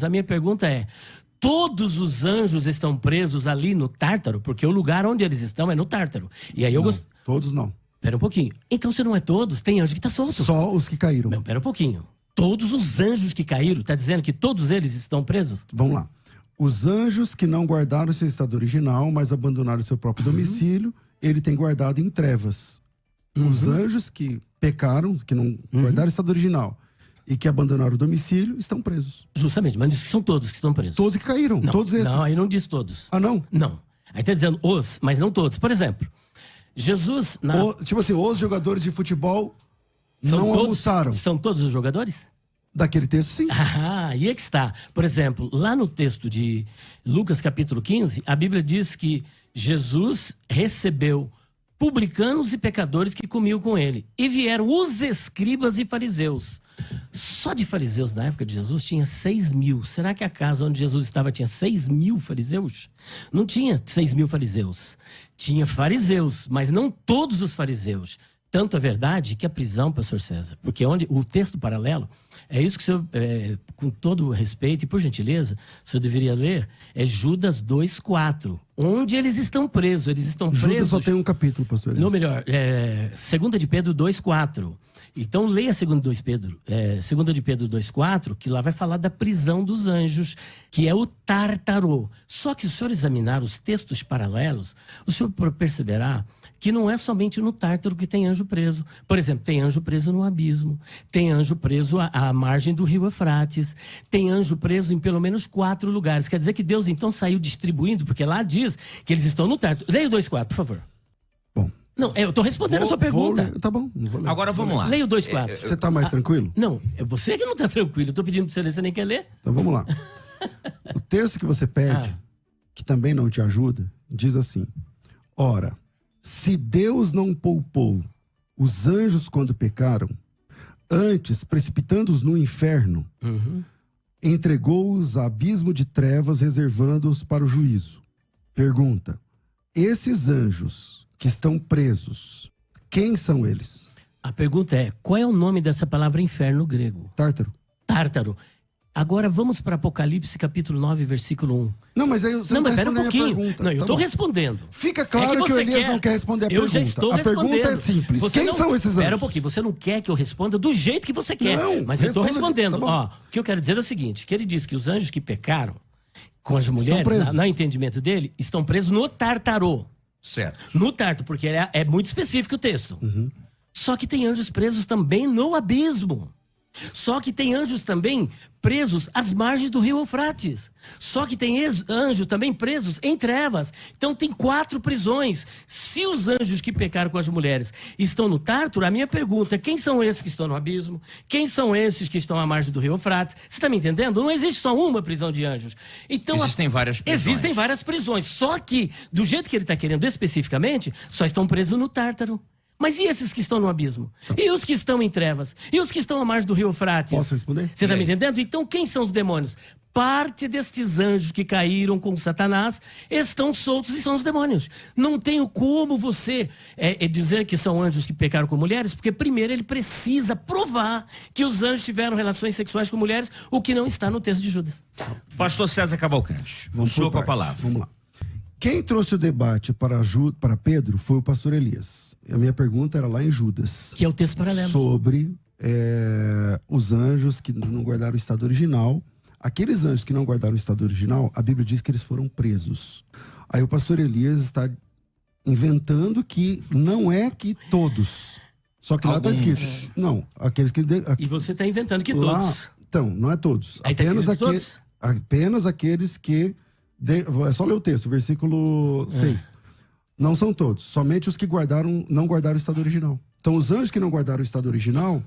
A minha pergunta é, todos os anjos estão presos ali no Tártaro? Porque o lugar onde eles estão é no Tártaro. E aí eu Não, todos não. Pera um pouquinho. Então se não é todos, tem anjo que tá solto. Só os que caíram. Não, pera um pouquinho. Todos os anjos que caíram, tá dizendo que todos eles estão presos? Vamos lá. Os anjos que não guardaram seu estado original, mas abandonaram seu próprio domicílio, ele tem guardado em trevas. Os anjos que pecaram, que não guardaram o estado original e que abandonaram o domicílio, estão presos. Justamente, mas diz que são todos que estão presos. Todos que caíram, Não, todos esses. não, aí não diz todos. Ah, não? Não. Aí tá dizendo os, mas não todos. Por exemplo, Jesus... Tipo assim, os jogadores de futebol São não todos, almoçaram. São todos os jogadores? Daquele texto, sim. Ah, aí é que está. Por exemplo, lá no texto de Lucas capítulo 15, a Bíblia diz que Jesus recebeu publicanos e pecadores que comiam com ele. E vieram os escribas e fariseus. Só de fariseus na época de Jesus tinha 6.000. Será que a casa onde Jesus estava tinha 6.000 fariseus? Não tinha 6.000 fariseus. Tinha fariseus, mas não todos os fariseus. Tanto é verdade que a prisão, pastor César, porque onde o texto paralelo, é isso que o senhor, com todo respeito e por gentileza, o senhor deveria ler, é Judas 2,4, onde eles estão presos. Eles estão presos... Judas só tem um capítulo, pastor. Não, melhor, 2 de Pedro 2,4. Então leia 2 de Pedro 2,4, que lá vai falar da prisão dos anjos, que é o Tártaro. Só que se o senhor examinar os textos paralelos, o senhor perceberá que não é somente no Tártaro que tem anjo preso. Por exemplo, tem anjo preso no abismo, tem anjo preso à margem do rio Eufrates, tem anjo preso em pelo menos 4 lugares. Quer dizer que Deus então saiu distribuindo, porque lá diz que eles estão no Tártaro. Leia o 2,4, por favor. Bom. Não, eu estou respondendo a sua pergunta. Tá bom, não vou ler. Agora vamos lá. Leia o 2,4. Você tá mais tranquilo? Não, é você que não está tranquilo. Eu estou pedindo para você ler, você nem quer ler? Então vamos lá. O texto que você pede, que também não te ajuda, diz assim: ora, se Deus não poupou os anjos quando pecaram, antes, precipitando-os no inferno, entregou-os a abismo de trevas, reservando-os para o juízo. Pergunta: esses anjos que estão presos, quem são eles? A pergunta é, qual é o nome dessa palavra inferno no grego? Tártaro. Tártaro. Agora vamos para Apocalipse capítulo 9, versículo 1. Não, mas aí você Não, não mas tá espera um respondendo a pouquinho. pergunta. Não, eu Tá estou bom. respondendo. Fica claro que o Elias não quer responder a Eu pergunta. já estou a respondendo. pergunta é simples. Você Quem não... são esses anjos? Espera um pouquinho. Você não quer que eu responda do jeito que você quer. Não, mas eu estou responda, respondendo. tá bom. Ó, o que eu quero dizer é o seguinte, que ele diz que os anjos que pecaram com as mulheres, no entendimento dele, estão presos no Tártaro. Certo. No Tártaro, porque é muito específico o texto. Só que tem anjos presos também no abismo. Só que tem anjos também presos às margens do rio Eufrates. Só que tem anjos também presos em trevas. Então tem 4 prisões. Se os anjos que pecaram com as mulheres estão no Tártaro, a minha pergunta é: quem são esses que estão no abismo? Quem são esses que estão à margem do rio Eufrates? Você está me entendendo? Não existe só uma prisão de anjos. Então, Existem várias prisões. Existem várias prisões. Só que, do jeito que ele está querendo especificamente, só estão presos no Tártaro. Mas e esses que estão no abismo? E os que estão em trevas? E os que estão à margem do rio Eufrates? Posso responder? Você está me entendendo? Então quem são os demônios? Parte destes anjos que caíram com Satanás estão soltos e são os demônios. Não tenho como você dizer que são anjos que pecaram com mulheres, porque primeiro ele precisa provar que os anjos tiveram relações sexuais com mulheres, o que não está no texto de Judas. Pastor César Cavalcante, o senhor com a palavra. Vamos lá. Quem trouxe o debate para Pedro foi o pastor Elias. A minha pergunta era lá em Judas. Que é o texto paralelo. Sobre os anjos que não guardaram o estado original. Aqueles anjos que não guardaram o estado original, a Bíblia diz que eles foram presos. Aí o pastor Elias está inventando que não é que todos. Só que lá está escrito. Não, aqueles que... E você está inventando que lá, todos. Então, não é todos. Aí tá escrito todos? Apenas aqueles que... É só ler o texto, versículo 6. Não são todos, somente os que não guardaram o estado original. Então, os anjos que não guardaram o estado original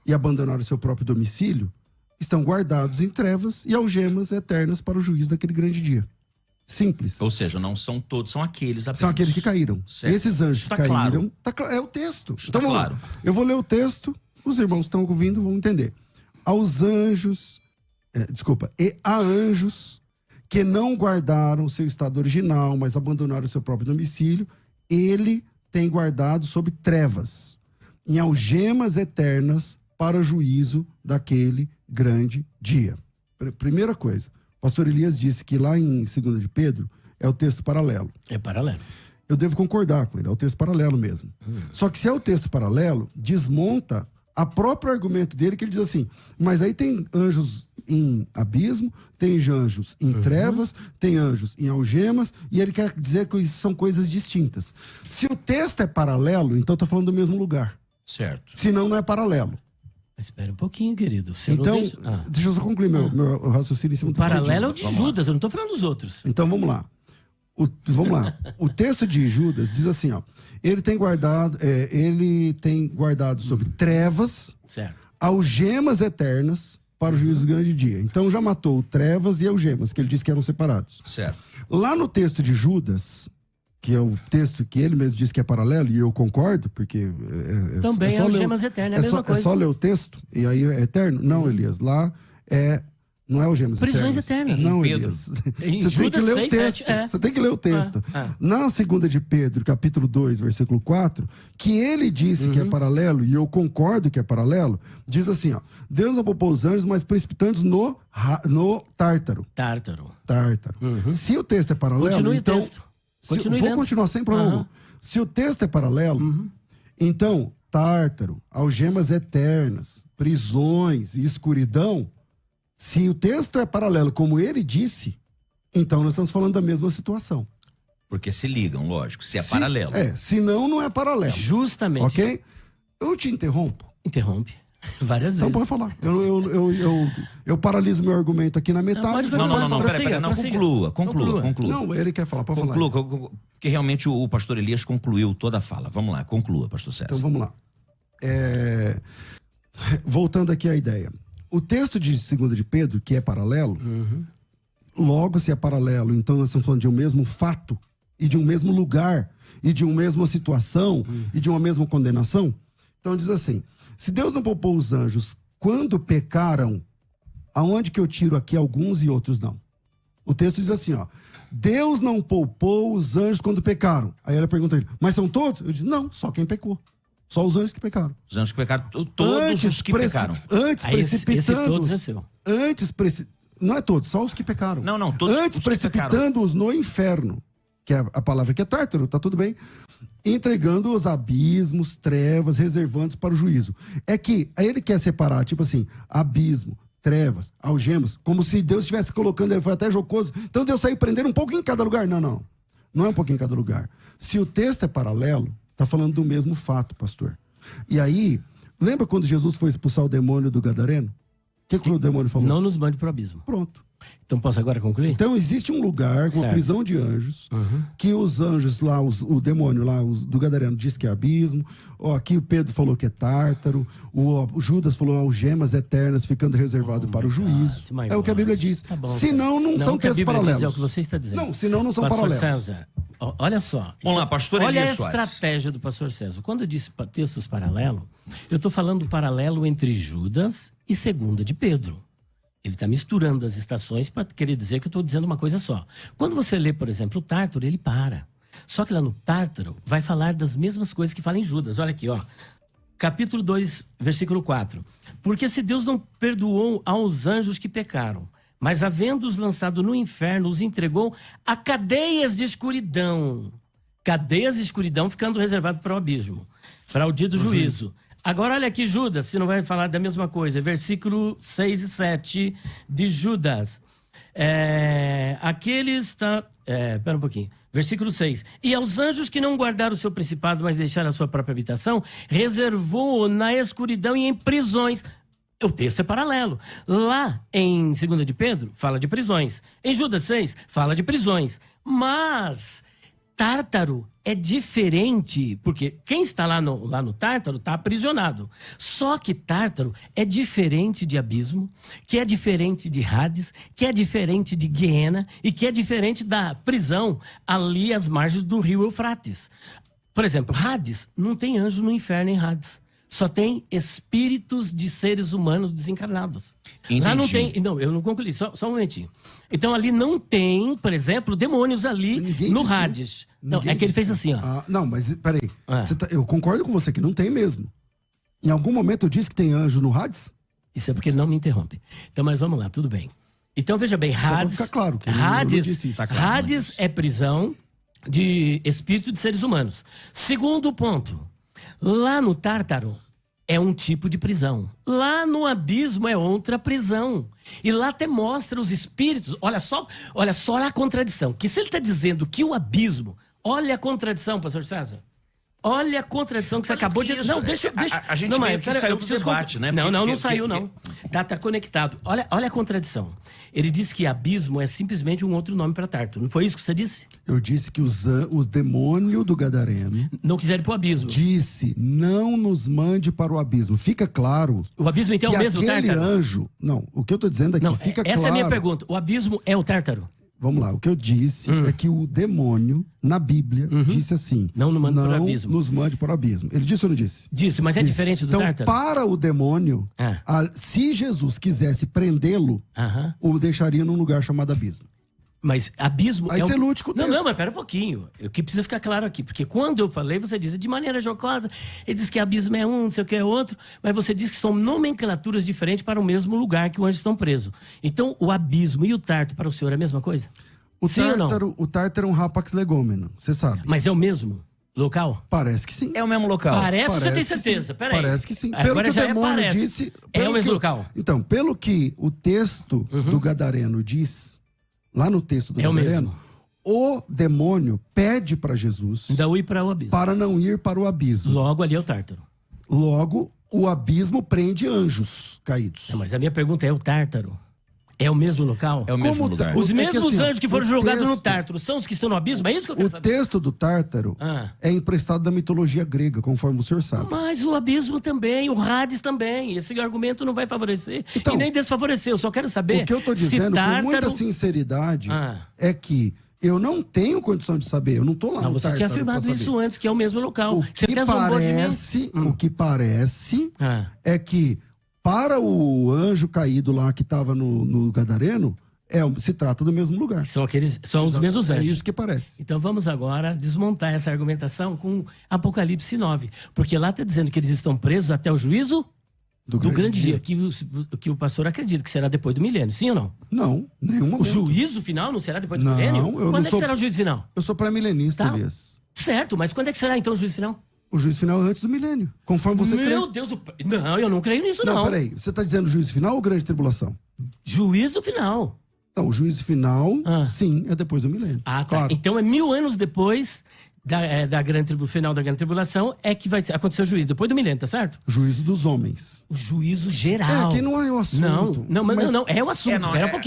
e abandonaram o seu próprio domicílio estão guardados em trevas e algemas eternas para o juízo daquele grande dia. Simples. Ou seja, não são todos, são aqueles apenas. São aqueles que caíram. Certo. Esses anjos Isso que tá caíram... claro. É o texto. Isso Então, tá vamos claro. lá. Eu vou ler o texto, os irmãos que estão ouvindo vão entender. Aos anjos... e a anjos... que não guardaram seu estado original, mas abandonaram seu próprio domicílio, ele tem guardado sob trevas, em algemas eternas, para o juízo daquele grande dia. Primeira coisa, o pastor Elias disse que lá em 2 de Pedro é o texto paralelo. É paralelo. Eu devo concordar com ele, é o texto paralelo mesmo. Só que se é o texto paralelo, desmonta a próprio argumento dele, que ele diz assim, mas aí tem anjos em abismo, tem anjos em trevas, tem anjos em algemas, e ele quer dizer que isso são coisas distintas. Se o texto é paralelo, então está falando do mesmo lugar. Certo. Senão não é paralelo. Espera um pouquinho, querido. Você Então, não deixa... deixa eu só concluir meu raciocínio em cima O do que você paralelo é o disse. de Judas, eu não estou falando dos outros. Então vamos lá. Vamos lá. O texto de Judas diz assim, ó. Ele tem guardado sobre trevas, Certo. algemas eternas para o juízo do grande dia. Então já matou trevas e algemas, que ele disse que eram separados. Certo. Lá no texto de Judas, que é o texto que ele mesmo disse que é paralelo, e eu concordo, porque Também só ler algemas eternas, é a mesma É coisa. só ler o texto, e aí é eterno? Não, Elias, lá não é algemas Prisões eternas. Não, Em Pedro. Elias. Em Você tem que Judas ler 6, o texto. 7, Você tem que ler o texto. Na 2 de Pedro, capítulo 2, versículo 4, que ele disse que é paralelo, e eu concordo que é paralelo, diz assim, ó, Deus não poupou os anjos, mas precipitando no Tártaro. Tártaro. Se o texto é paralelo, Continue então... o texto. Continue Vou lendo. continuar sem problema algum. Se o texto é paralelo, então, Tártaro, algemas eternas, prisões e escuridão, se o texto é paralelo, como ele disse, então nós estamos falando da mesma situação. Porque se ligam, lógico, se é paralelo. Senão não é paralelo. Justamente. Ok? Eu te interrompo. Interrompe. Várias Então vezes. pode falar. Eu paraliso meu argumento aqui na metade. pode Não, continuar. não, Prossiga, peraí, não, prossiga. conclua. Não, ele quer falar, pode falar. Conclua, porque realmente o pastor Elias concluiu toda a fala. Vamos lá, conclua, pastor César. Então vamos lá. Voltando aqui à ideia. O texto de 2 de Pedro, que é paralelo, logo se é paralelo, então nós estamos falando de um mesmo fato, e de um mesmo lugar, e de uma mesma situação, e de uma mesma condenação. Então diz assim, se Deus não poupou os anjos quando pecaram, aonde que eu tiro aqui alguns e outros não? O texto diz assim, ó, Deus não poupou os anjos quando pecaram. Aí ela pergunta a ele, mas são todos? Eu disse, não, só quem pecou. Só os anjos que pecaram. Os anjos que pecaram, todos os que pecaram. Antes Aí esse precipitando... todos é seu. Não é todos, só os que pecaram. Não, todos antes os que pecaram. precipitando-os no inferno, que é a palavra que é tártaro, tá tudo bem, entregando os abismos, trevas, reservando para o juízo. É que aí ele quer separar, tipo assim, abismo, trevas, algemas, como se Deus estivesse colocando, ele foi até jocoso, então Deus saiu prendendo um pouquinho em cada lugar. Não é um pouquinho em cada lugar. Se o texto é paralelo, tá falando do mesmo fato, pastor. E aí, lembra quando Jesus foi expulsar o demônio do Gadareno? O que o demônio falou? Não nos mande pro abismo. Pronto. Então posso agora concluir? Então existe um lugar, uma Certo. prisão de anjos, que os anjos lá, o demônio lá, do Gadareno diz que é abismo, aqui o Pedro falou que é tártaro, o Judas falou algemas eternas ficando reservado para o juízo. my É o que a God. Bíblia diz. Tá bom, Senão não Não, são o que a textos Bíblia diz paralelos. é o que você está dizendo. Não, senão não são Pastor paralelos. César, olha só. Vamos lá, pastor Olha Elias a Soares. estratégia do pastor César. Quando eu disse textos paralelos, eu estou falando do paralelo entre Judas e 2 de Pedro. Ele está misturando as estações para querer dizer que eu estou dizendo uma coisa só. Quando você lê, por exemplo, o Tártaro, ele para. Só que lá no Tártaro vai falar das mesmas coisas que fala em Judas. Olha aqui, ó. Capítulo 2, versículo 4. Porque se Deus não perdoou aos anjos que pecaram, mas havendo-os lançado no inferno, os entregou a cadeias de escuridão. Cadeias de escuridão ficando reservado para o abismo, para o dia do juízo. Agora olha aqui Judas, se não vai falar da mesma coisa. Versículo 6 e 7 de Judas. Espera um pouquinho. Versículo 6. E aos anjos que não guardaram o seu principado, mas deixaram a sua própria habitação, reservou na escuridão e em prisões. O texto é paralelo. Lá em 2 de Pedro, fala de prisões. Em Judas 6, fala de prisões. Mas Tártaro é diferente, porque quem está lá no Tártaro está aprisionado. Só que Tártaro é diferente de abismo, que é diferente de Hades, que é diferente de Guiena e que é diferente da prisão ali às margens do rio Eufrates. Por exemplo, Hades, não tem anjo no inferno em Hades. Só tem espíritos de seres humanos desencarnados. Entendi. Lá não tem... Não, eu não concluí, só um momentinho. Então ali não tem, por exemplo, demônios ali Ninguém no disse- Hades. Não, ninguém é que ele disse- fez assim, ó. Não, mas peraí. Ah. Eu concordo com você que não tem mesmo. Em algum momento eu disse que tem anjo no Hades? Isso é porque ele não me interrompe. Então, mas vamos lá, tudo bem. Então, veja bem, pra Hades, ficar claro que eu não disse isso. Tá claro, Hades é prisão de espírito de seres humanos. Segundo ponto, lá no Tártaro é um tipo de prisão. Lá no abismo é outra prisão. E lá até mostra os espíritos. Olha só a contradição. Que se ele está dizendo que o abismo... Olha a contradição, pastor César. Olha a contradição que você Mas acabou o que de... isso? Não, deixa... A gente não, meio que pera, saiu eu do preciso debate, né? Não saiu, não. Tá conectado. Olha a contradição. Ele disse que abismo é simplesmente um outro nome para Tártaro. Não foi isso que você disse? Eu disse que o demônio do Gadareno Não quiseram ir pro abismo. disse, não nos mande para o abismo. Fica claro O abismo, então, que é o mesmo aquele Tártaro? anjo... Não, o que eu tô dizendo é que Não, fica essa claro... é a minha pergunta. O abismo é o Tártaro? Vamos lá, o que eu disse é que o demônio, na Bíblia, disse assim... Não nos mande para o abismo. nos mande para o abismo. Ele disse ou não disse? Disse, mas é Disse. diferente do Então, Tártaro? para o demônio, se Jesus quisesse prendê-lo, Aham. o deixaria num lugar chamado abismo. Mas abismo Aí é você lute com o texto. Não, mas pera um pouquinho. O que precisa ficar claro aqui. Porque quando eu falei, você disse de maneira jocosa, ele diz que abismo é um, não sei o que é outro, mas você diz que são nomenclaturas diferentes para o mesmo lugar que os anjos estão presos. Então, o abismo e o Tártaro para o senhor é a mesma coisa? Sim ou não? O tártaro é um rapax legômeno, você sabe. Mas é o mesmo local? Parece que sim. É o mesmo local. Parece, você tem Parece que certeza? sim. Peraí. Parece que sim. Agora Pelo que o já demônio parece. disse... É pelo o mesmo que local? Então, pelo que o texto do Gadareno diz, lá no texto do É o Gadareno, mesmo. o demônio pede para Jesus Não ir para o abismo. para não ir para o abismo. Logo ali é o Tártaro. Logo, o abismo prende anjos caídos. Mas a minha pergunta é o Tártaro? É o mesmo local? É o mesmo Como lugar. tá? Os É que mesmos assim, anjos que foram o jogados no texto- Tártaro são os que estão no abismo? É isso que eu quero O saber. texto do Tártaro Ah. é emprestado da mitologia grega, conforme o senhor sabe. Mas o abismo também, o Hades também. Esse argumento não vai favorecer Então, e nem desfavorecer. Eu só quero saber O que eu tô se dizendo Tártaro... com muita sinceridade Ah. é que eu não tenho condição de saber, eu não tô lá Não, no você tinha Tártaro pra afirmado saber. isso antes, que é o mesmo local. O Você que até zombou de mim. parece, o que parece Ah. é que para o anjo caído lá que estava no Gadareno, se trata do mesmo lugar. São os mesmos É anjos. isso que parece. Então vamos agora desmontar essa argumentação com Apocalipse 9. Porque lá está dizendo que eles estão presos até o juízo do grande dia. Que o pastor acredita que será depois do milênio. Sim ou não? Não, nenhum O momento. juízo final não será depois do Não, milênio? eu não Quando é que sou- será o juízo final? Eu sou pré-milenista, Tá. Elias. Certo, mas quando é que será então o juízo final? O juízo final é antes do milênio, conforme você crê. Meu Deus, não, eu não creio nisso não. Não, peraí, você está dizendo juízo final ou grande tribulação? Juízo final. Não, o juízo final, Ah. sim, é depois do milênio. Ah, tá. Claro. Então é 1000 anos depois final da grande tribulação é que vai acontecer o juízo, depois do milênio, tá certo? Juízo dos homens. O juízo geral. É, que não é o assunto. Não, é o assunto. É, não, Espera um é- pouquinho.